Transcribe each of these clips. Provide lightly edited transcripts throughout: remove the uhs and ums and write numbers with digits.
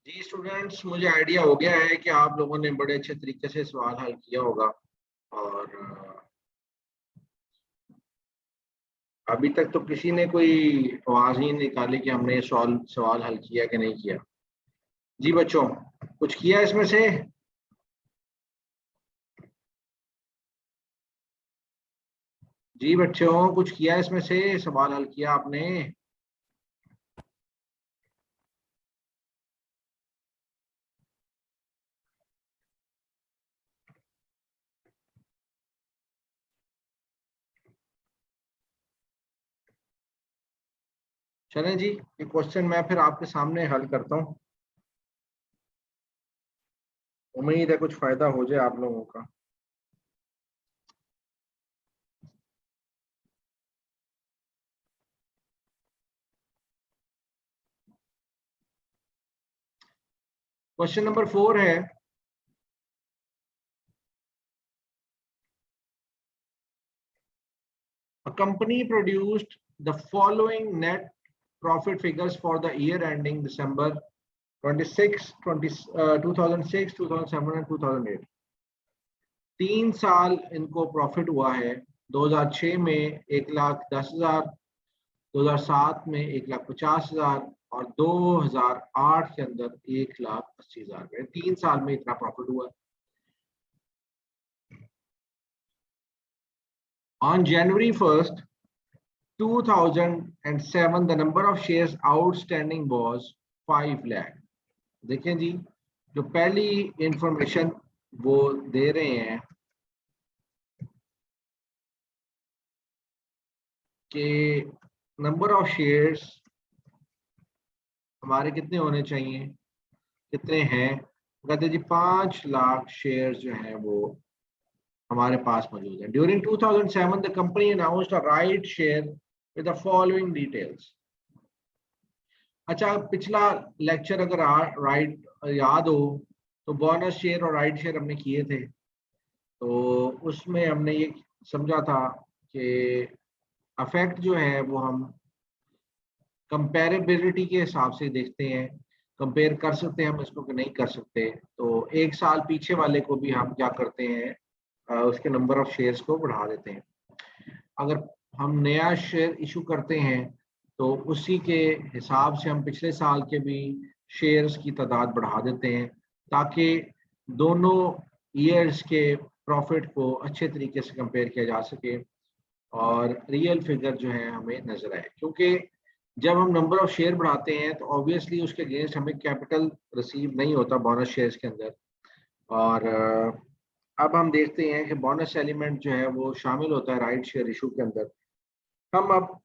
जी students, मुझे idea हो गया है कि आप लोगों ने बड़े अच्छे तरीके से सवाल हल किया होगा और अभी तक तो किसी ने कोई आवाज नहीं निकाली कि हमने ये सवाल हल किया कि नहीं किया। जी बच्चों, कुछ किया इसमें से? जी बच्चों, कुछ किया इसमें से? सवाल हल किया आपने? चलें जी, ये क्वेश्चन मैं फिर आपके सामने हल करता हूँ। उम्मीद है कुछ फायदा हो जाए आप लोगों का। क्वेश्चन नंबर 4 है, a company produced the following net profit figures for the year ending December 26, 2006, 2007 and 2008। 3 साल इनको प्रॉफिट हुआ है। 2006 में 1,10,000, 2007 में 1,50,000 और 2008 के अंदर 1,80,000। 3 साल में इतना प्रॉफिट हुआ। On January 1st, 2007, the number of shares outstanding was 5 lakh। देखें जी, जो पहली इंफॉर्मेशन वो दे रहे हैं कि नंबर ऑफ शेयर्स हमारे कितने होने चाहिए, कितने हैं। कहते जी 5 लाख शेयर्स जो हैं वो हमारे पास मौजूद है। During 2007 the company announced a right share with the following details. अच्छा, पिछला लेक्चर अगर राइट याद हो तो बोनस शेयर और राइट शेयर हमने किए थे, तो उसमें हमने ये समझा था कि अफेक्ट जो है वो हम कंपेरेबिलिटी के हिसाब से देखते हैं। कंपेयर कर सकते हैं हम इसको कि नहीं कर सकते, तो 1 साल पीछे वाले को भी हम क्या करते हैं, उसके नंबर ऑफ शेयर्स को बढ़ा देते हैं। अगर हम नया शेयर इशू करते हैं तो उसी के हिसाब से हम पिछले साल के भी शेयर्स की तादाद बढ़ा देते हैं, ताकि दोनों ईयर्स के प्रॉफिट को अच्छे तरीके से कंपेयर किया जा सके और रियल फिगर जो है हमें नजर आए। क्योंकि जब हम नंबर ऑफ शेयर बढ़ाते हैं तो ऑब्वियसली उसके अगेंस्ट हमें कैपिटल रिसीव नहीं होता बोनस शेयर्स के अंदर। और अब हम देखते हैं कि बोनस एलिमेंट जो है वो शामिल होता है राइट शेयर इशू के अंदर। हम अब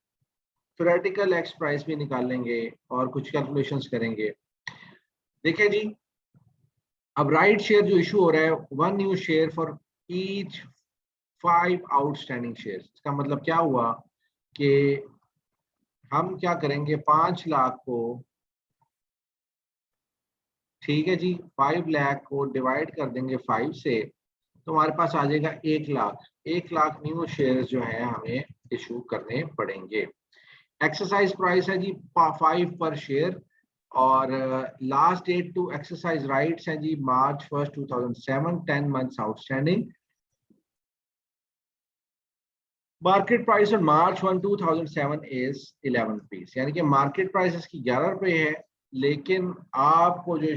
थ्योरेटिकल एक्स प्राइस भी निकालेंगे और कुछ कैलकुलेशंस करेंगे। देखिए जी, अब राइट शेयर जो इशू हो रहा है, 1 new share for each 5 outstanding shares. इसका मतलब क्या हुआ कि हम क्या करेंगे, 5 लाख को, ठीक है जी, 5 लाख को डिवाइड कर देंगे 5 से, तो हमारे पास आ जाएगा 1 लाख। 1 लाख न्यू शेयर्स जो है हमें इशू करने पड़ेंगे। एक्सरसाइज प्राइस है जी 5 पर शेयर और last date to exercise rights है जी March 1st, 2007, 10 months outstanding. Market price on March 1, 2007 is 11 rupees, यानी कि मार्केट प्राइस इसकी 11 रुपए है, लेकिन आपको जो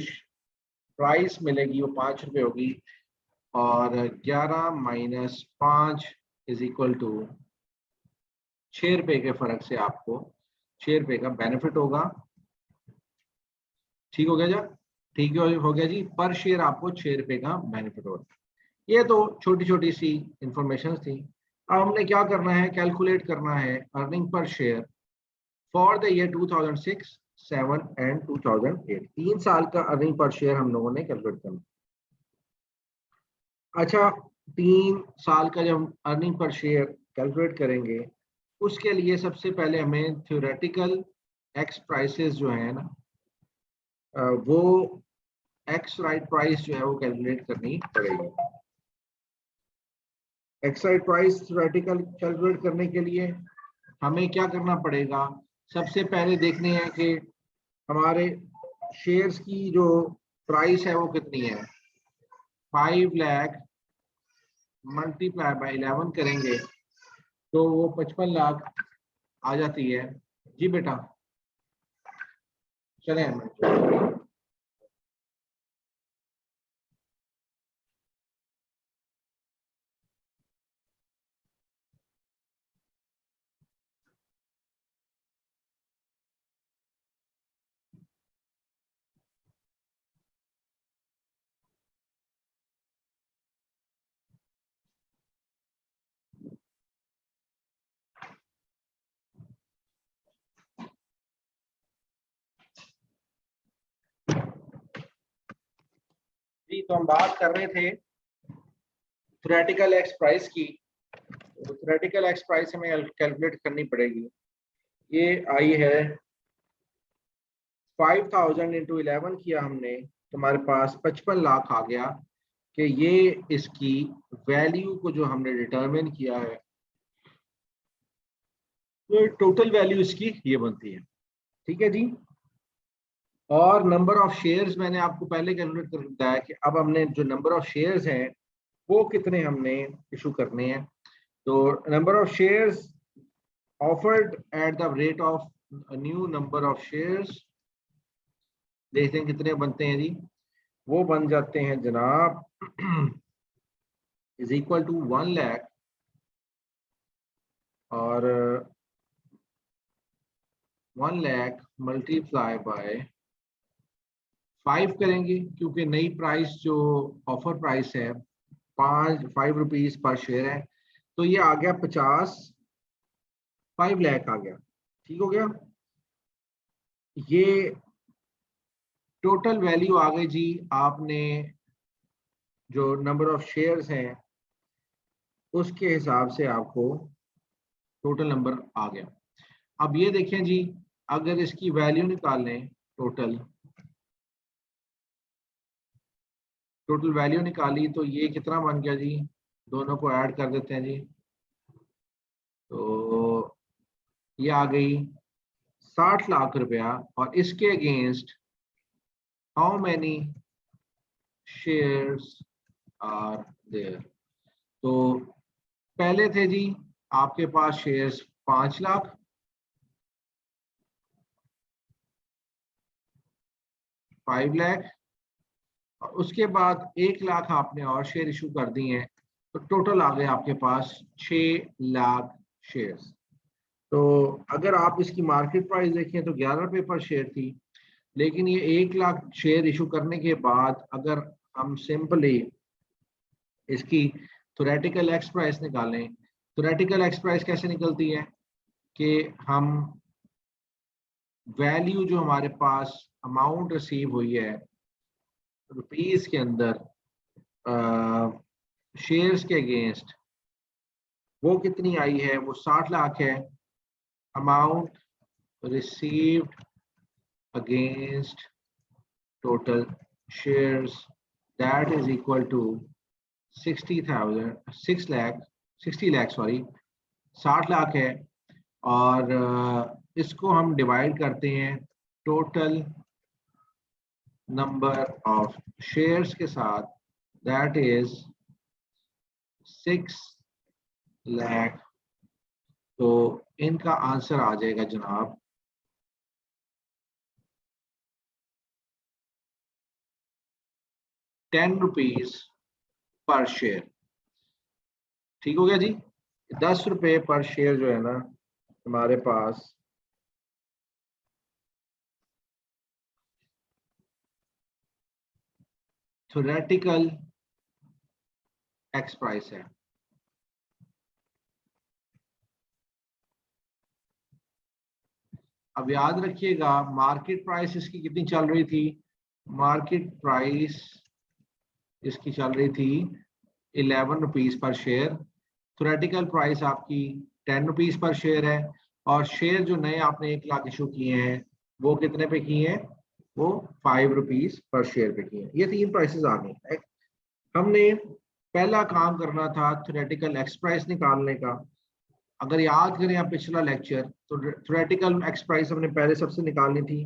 प्राइस मिलेगी वो 5 रुपए होगी और 11 माइनस 5 इज इक्वल टू 6 रुपए के फर्क से आपको 6 रुपए का बेनिफिट होगा। ठीक हो गया जा, ठीक हो गया जी, पर शेयर आपको 6 रुपए का बेनिफिट होगा। ये तो छोटी छोटी सी इंफॉर्मेशन थी। अब हमने क्या करना है, कैलकुलेट करना है earning per share for the year 2006, 7 and 2008। 3 साल का अर्निंग पर शेयर हम लोगों ने कैलकुलेट करना। अच्छा, 3 साल का जब हम अर्निंग पर शेयर कैलकुलेट करेंगे, उसके लिए सबसे पहले हमें थ्योरेटिकल एक्स प्राइसेस जो है ना, वो एक्स राइट प्राइस जो है वो कैलकुलेट करनी पड़ेगी। X right price theoretical calculate करने के लिए हमें क्या करना पड़ेगा, सबसे पहले देखने हैं कि हमारे शेयर्स की जो प्राइस है वो कितनी है, 5 लाख मल्टीप्लाई बाय 11 करेंगे तो वो 55 लाख आ जाती है। जी बेटा चले हम। जी तो हम बात कर रहे थे थ्योरेटिकल एक्स प्राइस की। तो थ्योरेटिकल एक्स प्राइस हमें कैलकुलेट करनी पड़ेगी। ये आई है 5000 इंटू 11 किया हमने, तो हमारे पास 55 लाख आ गया कि ये इसकी वैल्यू को जो हमने डिटरमिन किया है, तो टोटल वैल्यू इसकी ये बनती है। ठीक है जी। और नंबर ऑफ शेयर्स मैंने आपको पहले कैलकुलेट कर बताया कि अब हमने जो नंबर ऑफ शेयर्स हैं वो कितने हमने इशू करने हैं। तो number of shares offered at the rate of new number of shares, देखते हैं कितने बनते हैं जी। वो बन जाते हैं जनाब इज इक्वल टू 1 लाख और 1 लाख मल्टीप्लाई बाय 5 करेंगे, क्योंकि नई प्राइस जो ऑफर प्राइस है 5 रुपीज पर शेयर है, तो ये आ गया 5 लाख आ गया। ठीक हो गया। ये टोटल वैल्यू आ गई जी। आपने जो नंबर ऑफ शेयर्स हैं उसके हिसाब से आपको टोटल नंबर आ गया। अब ये देखें जी, अगर इसकी वैल्यू निकाल लें, टोटल वैल्यू निकाली तो ये कितना बन गया जी। दोनों को ऐड कर देते हैं जी। तो ये आ गई 60 लाख रुपया। और इसके against how many shares are there. तो पहले थे जी आपके पास शेयर्स 5 लाख, 5 लाख, और उसके बाद 1 लाख आपने और शेयर इशू कर दिए हैं, तो टोटल आ गए आपके पास 6 लाख शेयर्स। तो अगर आप इसकी मार्केट प्राइस देखें तो 11 रुपये पर शेयर थी, लेकिन ये 1 लाख शेयर इशू करने के बाद अगर हम सिंपली इसकी थ्योरेटिकल एक्स प्राइस निकालें, थ्योरेटिकल एक्स प्राइस कैसे निकलती है कि हम वैल्यू जो हमारे पास अमाउंट रिसीव हुई है रुपीस के अंदर शेयर्स के अगेंस्ट, वो कितनी आई है, वो 60 लाख है। Amount received against total shares, that is equal to 60 lakh sorry 60 lakh है। और इसको हम डिवाइड करते हैं टोटल नंबर ऑफ शेयर्स के साथ, दैट इज 6 लाख। तो इनका आंसर आ जाएगा जनाब 10 रुपीज पर शेयर। ठीक हो गया जी। 10 रुपए पर शेयर जो है ना हमारे पास थ्योरेटिकल एक्स प्राइस है। अब याद रखिएगा मार्केट प्राइस इसकी कितनी चल रही थी। मार्केट प्राइस इसकी चल रही थी 11 rupees per share. Theoretical price आपकी 10 रुपीज पर शेयर है। और शेयर जो नए आपने 1 लाख इशू किए हैं वो कितने पे किए हैं, वो 5 रुपीज पर शेयर पे किए हैं। ये 3 प्राइसेस आ गई। हमने पहला काम करना था थ्योरेटिकल एक्स प्राइस निकालने का। अगर याद करें आप पिछला लेक्चर, तो थ्योरेटिकल एक्स प्राइस हमने पहले सबसे निकालनी थी।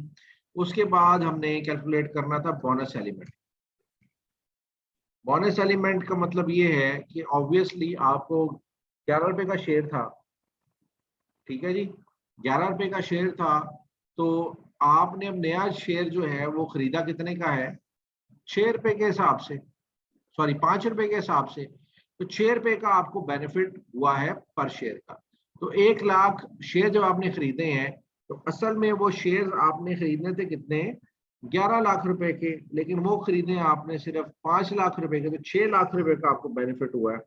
उसके बाद हमने कैलकुलेट करना था बोनस एलिमेंट। बोनस एलिमेंट का मतलब ये है कि ऑब्वियसली आपको 11 रुपए का शेयर था, ठीक है जी, 11 रुपए का शेयर था, तो आपने अब नया शेयर जो है वो खरीदा कितने का है, 6 रुपए के हिसाब से, सॉरी 5 रुपए के हिसाब से। तो 6 रुपए का आपको बेनिफिट हुआ है पर शेयर का। तो 1 लाख शेयर जब आपने खरीदे हैं तो असल में वो शेयर आपने खरीदने थे कितने, 11 लाख रुपए के, लेकिन वो खरीदे आपने सिर्फ 5 लाख रुपए के, तो 6 लाख रुपए का आपको बेनिफिट हुआ है।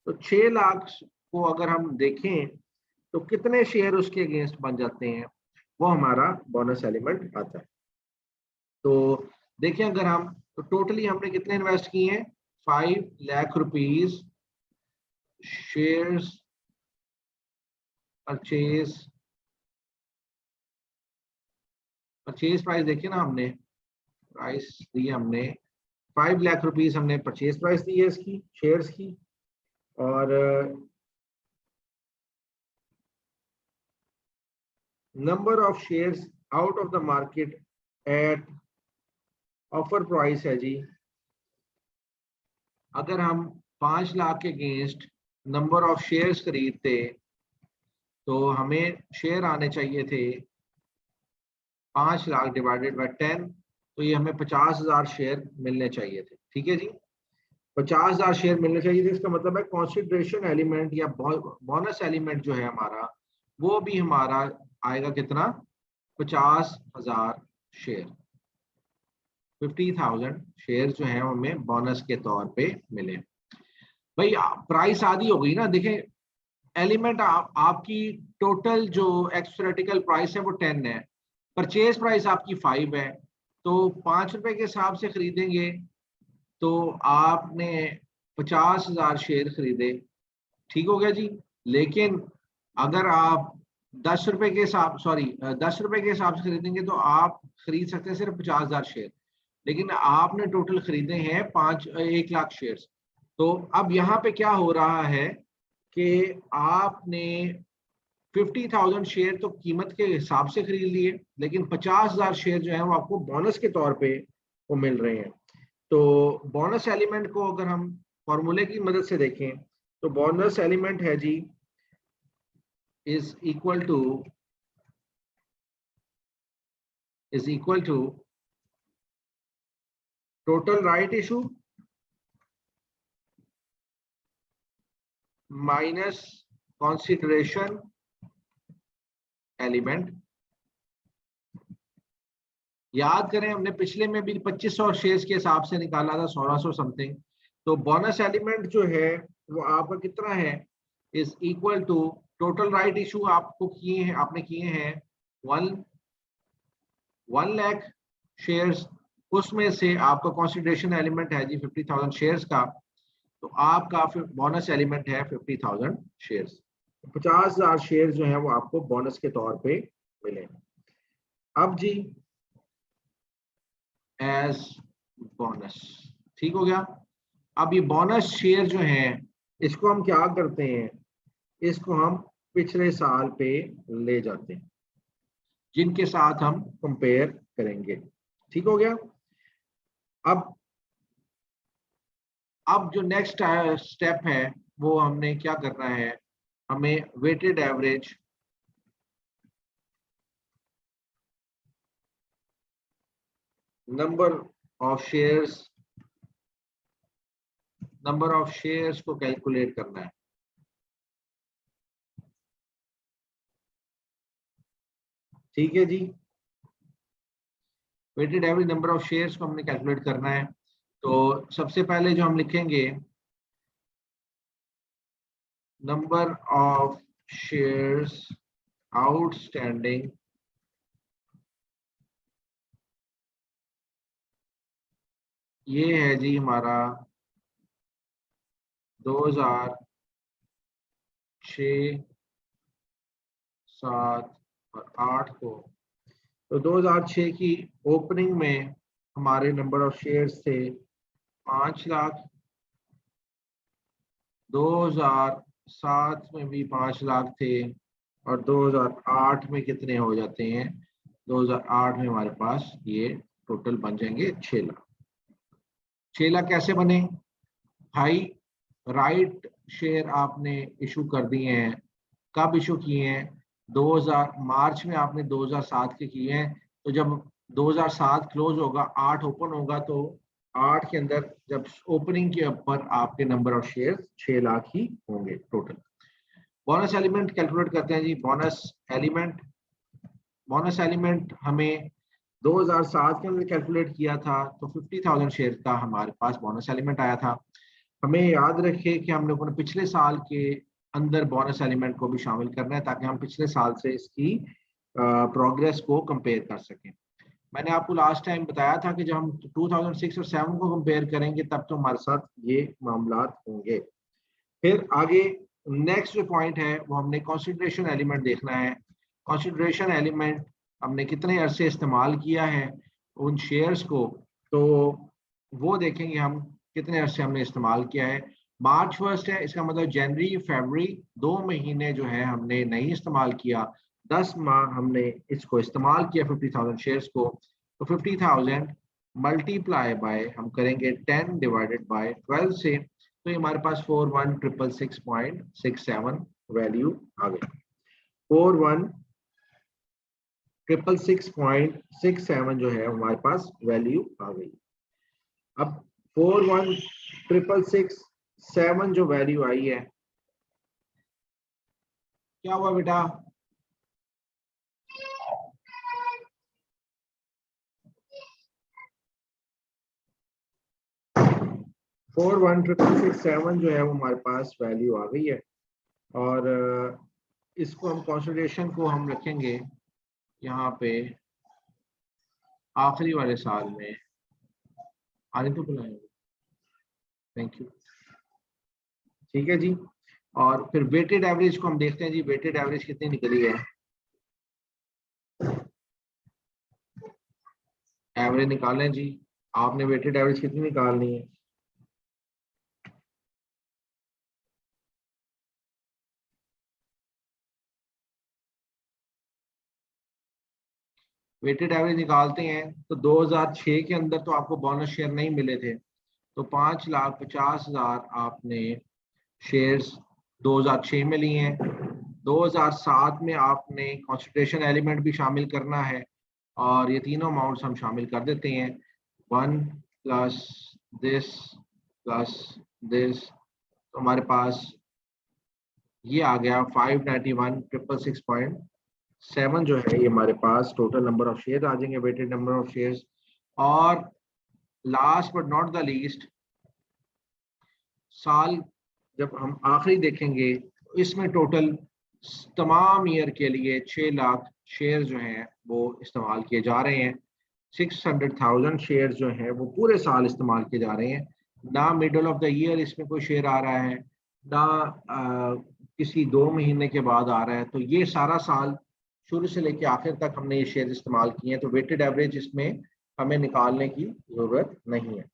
तो 6 लाख को अगर हम देखें तो कितने शेयर उसके अगेंस्ट बन जाते हैं, वो हमारा बोनस एलिमेंट आता है। तो देखें अगर हम, तो टोटली हमने कितने इन्वेस्ट किए हैं, 5 lakh rupees shares purchase, purchase price देखिए ना, हमने प्राइस दी, हमने 5 लाख रुपीज हमने परचेज प्राइस दी है इसकी शेयर्स की, और number of shares out of the market at offer price है जी। अगर हम 5 लाख के अगेंस्ट नंबर ऑफ शेयर्स खरीदते तो हमें शेयर आने चाहिए थे 5 लाख डिवाइडेड बाय 10, तो ये हमें 50,000 शेयर मिलने चाहिए थे, ठीक है जी, 50,000 शेयर मिलने चाहिए थे। इसका मतलब है कॉन्सिडरेशन एलिमेंट या बोनस एलिमेंट जो है हमारा, वो भी हमारा आएगा कितना, 50,000 शेयर, 50,000 शेयर जो है हमें बोनस के तौर पे मिले। भाई प्राइस आधी हो गई ना, देखें एलिमेंट आपकी टोटल जो एक्स-थ्योरेटिकल प्राइस है वो 10 है, परचेज प्राइस आपकी 5 है, तो 5 रुपए के हिसाब से खरीदेंगे तो आपने 50,000 शेयर खरीदे, ठीक हो गया जी। लेकिन अगर आप 10 रुपए के हिसाब, सॉरी 10 रुपए के हिसाब से खरीदेंगे तो आप खरीद सकते हैं सिर्फ 50,000 शेयर, लेकिन आपने टोटल खरीदे हैं 1 लाख शेयर। तो अब यहाँ पे क्या हो रहा है कि आपने 50,000 शेयर तो कीमत के हिसाब से खरीद लिए, लेकिन 50,000 शेयर जो है वो आपको बोनस के तौर पे वो मिल रहे हैं। तो बोनस एलिमेंट को अगर हम फॉर्मूले की मदद से देखें तो बोनस एलिमेंट है जी is equal to total right issue minus consideration element. याद करें हमने पिछले में भी 2500 शेयर्स के हिसाब से निकाला था, 1600 समथिंग। तो बोनस एलिमेंट जो है वो आपका कितना है, is equal to total right issue आपको किए हैं, आपने किए हैं 1 लाख शेयर्स, उसमें से आपका कंसीडरेशन एलिमेंट है जी 50,000 शेयर्स का, तो आपका बोनस एलिमेंट है 50,000 शेयर्स, 50,000 शेयर जो है वो आपको बोनस के तौर पे मिले। अब जी एज बोनस, ठीक हो गया। अब ये बोनस शेयर जो है इसको हम क्या करते हैं, इसको हम पिछले साल पे ले जाते हैं जिनके साथ हम कंपेयर करेंगे, ठीक हो गया। अब जो नेक्स्ट स्टेप है वो हमने क्या करना है, हमें weighted average number of shares को कैलकुलेट करना है, ठीक है जी। Weighted average number of shares को हमने कैलकुलेट करना है। तो सबसे पहले जो हम लिखेंगे, नंबर ऑफ शेयर्स आउटस्टैंडिंग ये है जी हमारा 2006, 7 और 8 को। तो 2006 की ओपनिंग में हमारे नंबर ऑफ शेयर्स थे 5 लाख, 2007 में भी 5 लाख थे, और 2008 में कितने हो जाते हैं, 2008 में हमारे पास ये टोटल बन जाएंगे 6 लाख। 6 लाख कैसे बने भाई? राइट शेयर आपने इशू कर दिए हैं। कब इशू किए हैं? 2000 मार्च में आपने 2007 के किए हैं। तो जब 2007 क्लोज होगा, 8 ओपन होगा, तो 8 के अंदर जब ओपनिंग के ऊपर आपके नंबर ऑफ शेयर 6 लाख ही होंगे टोटल। बोनस एलिमेंट कैलकुलेट करते हैं जी। बोनस एलिमेंट हमें 2007 के अंदर कैलकुलेट किया था, तो 50,000 शेयर का हमारे पास बोनस एलिमेंट आया था। हमें याद रखिए कि हम लोगों ने पिछले साल के अंदर बोनस एलिमेंट को भी शामिल करना है, ताकि हम पिछले साल से इसकी प्रोग्रेस को कंपेयर कर सकें। मैंने आपको लास्ट टाइम बताया था कि जब हम 2006 और 7 को कंपेयर करेंगे तब तो हमारे साथ ये मामला होंगे। फिर आगे नेक्स्ट जो पॉइंट है वो हमने कंसिडरेशन एलिमेंट देखना है। कंसिडरेशन एलिमेंट हमने कितने अरसे इस्तेमाल किया है उन शेयर्स को, तो वो देखेंगे हम कितने अरसे हमने इस्तेमाल किया है। मार्च 1 है, इसका मतलब जनवरी फरवरी 2 महीने जो है हमने नहीं इस्तेमाल किया। 10 माह हमने इसको इस्तेमाल किया 50,000 शेयर्स को। तो 50,000 मल्टीप्लाई बाय हम करेंगे 10 डिवाइडेड बाय 12 से, तो ये हमारे पास 41,666.67 वैल्यू आ गई। 41,666.67 जो है हमारे पास वैल्यू आ गई। अब 41,666.7 जो वैल्यू आई है, क्या हुआ बेटा? Four one triple six seven जो है वो हमारे पास वैल्यू आ गई है। और इसको हम कंसिडरेशन को हम रखेंगे यहाँ पे आखिरी वाले साल में। आने तो बुलाएंगे, थैंक यू, ठीक है जी। और फिर वेटेड एवरेज को हम देखते हैं जी, वेटेड एवरेज कितनी निकली है। एवरेज निकालें जी, आपने वेटेड एवरेज कितनी निकालनी है? वेटेड एवरेज निकालते हैं तो 2006 के अंदर तो आपको बोनस शेयर नहीं मिले थे, तो 5,50,000 आपने शेयर्स 2006 में लिए हैं। 2007 में आपने कंसिडरेशन एलिमेंट भी शामिल करना है, और ये तीनों अमाउंट्स हम शामिल कर देते हैं। 1 प्लस दिस प्लस दिस, तो हमारे पास ये आ गया 591,666.7 जो है ये हमारे पास टोटल नंबर ऑफ शेयर आ जाएंगे, वेटेड नंबर ऑफ शेयर्स। और last but not the least, साल जब हम आखिरी देखेंगे इसमें टोटल तमाम ईयर के लिए 6 लाख शेयर जो हैं वो इस्तेमाल किए जा रहे हैं। 600,000 शेयर जो हैं वो पूरे साल इस्तेमाल किए जा रहे हैं। ना मिडल ऑफ द ईयर इसमें कोई शेयर आ रहा है, ना किसी 2 महीने के बाद आ रहा है। तो ये सारा साल शुरू से लेकर आखिर तक हमने ये शेयर इस्तेमाल किए हैं, तो वेटेड एवरेज इसमें हमें निकालने की जरूरत नहीं है।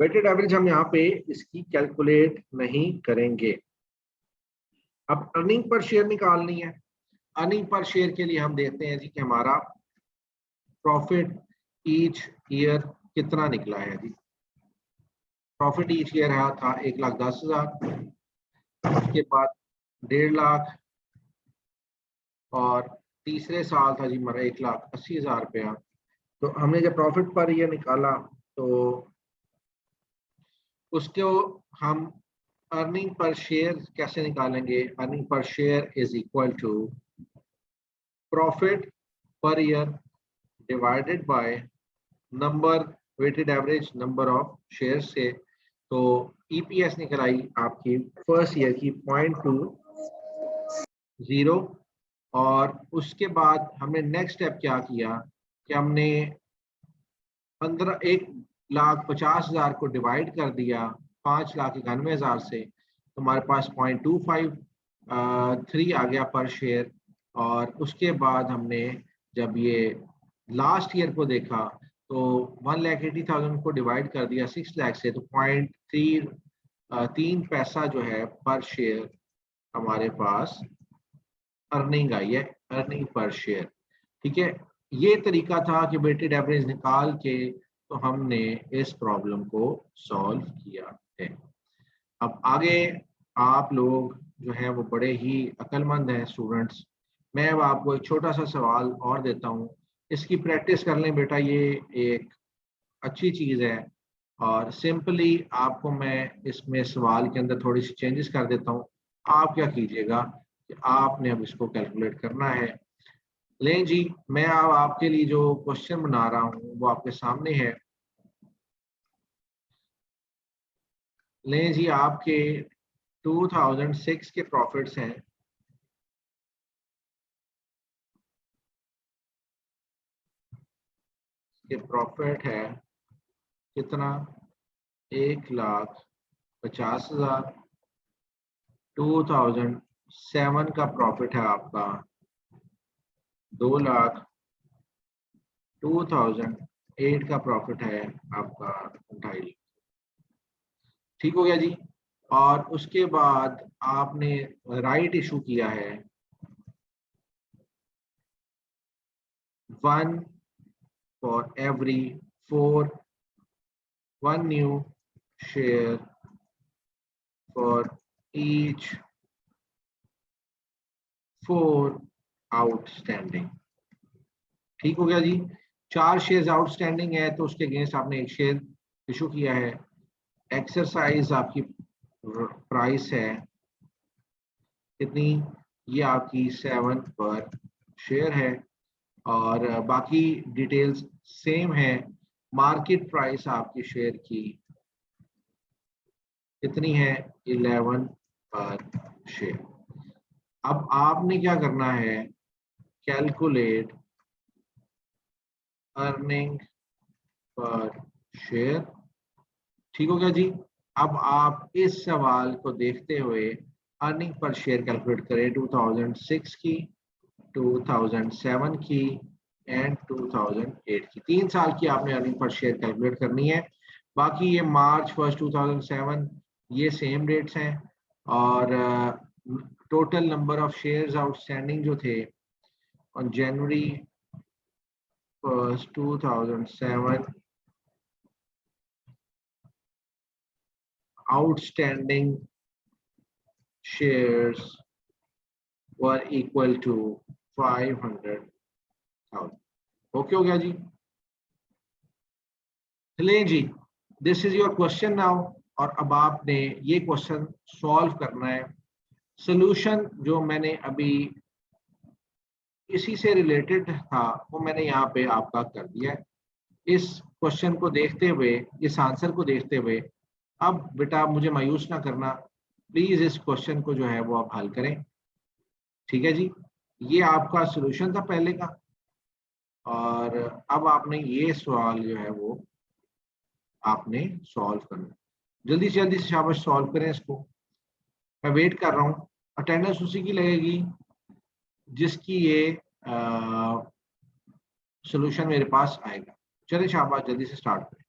वेटेड एवरेज हम यहाँ पे इसकी कैलकुलेट नहीं करेंगे। अब अर्निंग पर शेयर निकालनी है। अर्निंग पर शेयर के लिए हम देखते हैं जी कि हमारा प्रॉफिट ईच ईयर कितना निकला है जी। प्रॉफिट ईच ईयर था 1,10,000, उसके बाद 1.5 लाख, और तीसरे साल था जी हमारा 1,80,000 रुपया। तो हमने जब प्रॉफिट पर ईयर निकाला तो उसको हम अर्निंग पर शेयर कैसे निकालेंगे? Earning per share is equal to profit per year divided by number, weighted average number of share से। तो ईपीएस निकल आई आपकी फर्स्ट ईयर की 0.20। और उसके बाद हमने नेक्स्ट स्टेप क्या किया कि हमने 1,50,000 को डिवाइड कर दिया 5,91,000 से, तो हमारे पास 0.253 आ गया पर शेयर। और उसके बाद हमने जब ये लास्ट ईयर को देखा तो तो 1,80,000 को डिवाइड कर दिया 6 लाख से, तो 0.3 पैसा जो है पर शेयर हमारे पास अर्निंग आई है, अर्निंग पर शेयर। ठीक है, ये तरीका था कि वेटेड एवरेज निकाल के तो हमने इस प्रॉब्लम को सॉल्व किया है। अब आगे आप लोग जो है वो बड़े ही अक्लमंद हैं स्टूडेंट्स, मैं अब आपको एक छोटा सा सवाल और देता हूँ, इसकी प्रैक्टिस कर लें बेटा, ये एक अच्छी चीज़ है। और सिंपली आपको मैं इसमें सवाल के अंदर थोड़ी सी चेंजेस कर देता हूँ। आप क्या कीजिएगा कि आपने अब इसको कैलकुलेट करना है। लें जी, मैं अब आपके लिए जो क्वेश्चन बना रहा हूँ वो आपके सामने है। लें जी, आपके 2006 के प्रॉफिट्स हैं। ये प्रॉफिट है कितना, 1,50,000। 2007 का प्रॉफिट है आपका 2 लाख। 2008 का प्रॉफिट है आपका 2.5। ठीक हो गया जी। और उसके बाद आपने राइट इशू किया है 1 for every 4, 1 new share for each 4 outstanding. ठीक हो गया जी। 4 शेयर्स आउटस्टैंडिंग है तो उसके अगेंस्ट आपने 1 शेयर इशू किया है। एक्सरसाइज आपकी प्राइस है कितनी, ये आपकी 7 पर शेयर है। और बाकी डिटेल्स सेम है। मार्केट प्राइस आपकी शेयर की कितनी है, 11 पर शेयर। अब आपने क्या करना है, कैलकुलेट अर्निंग पर शेयर। ठीक हो गया जी। अब आप इस सवाल को देखते हुए अर्निंग पर शेयर कैलकुलेट करें 2006 की, 2007 की एंड 2008 की। 3 साल की आपने अर्निंग पर शेयर कैलकुलेट करनी है। बाकी ये मार्च 1, 2007 ये सेम डेट्स हैं। और total number of shares outstanding जो थे on January 1, 2007, outstanding shares were equal to 500,000। Okay हो गया जी। चलिए जी, this is your question now. और अब आपने ये क्वेश्चन सॉल्व करना है। सॉल्यूशन जो मैंने अभी इसी से रिलेटेड था वो मैंने यहाँ पे आपका कर दिया है। इस क्वेश्चन को देखते हुए, इस आंसर को देखते हुए, अब बेटा मुझे मायूस ना करना, प्लीज इस क्वेश्चन को जो है वो आप हल करें। ठीक है जी, ये आपका सॉल्यूशन था पहले का। और अब आपने ये सवाल जो है वो आपने सॉल्व करना। जल्दी से शाबाश सॉल्व करें इसको। मैं वेट कर रहा हूँ। अटेंडेंस उसी की लगेगी जिसकी ये सॉल्यूशन मेरे पास आएगा। चलिए शाबाश, जल्दी से स्टार्ट करें।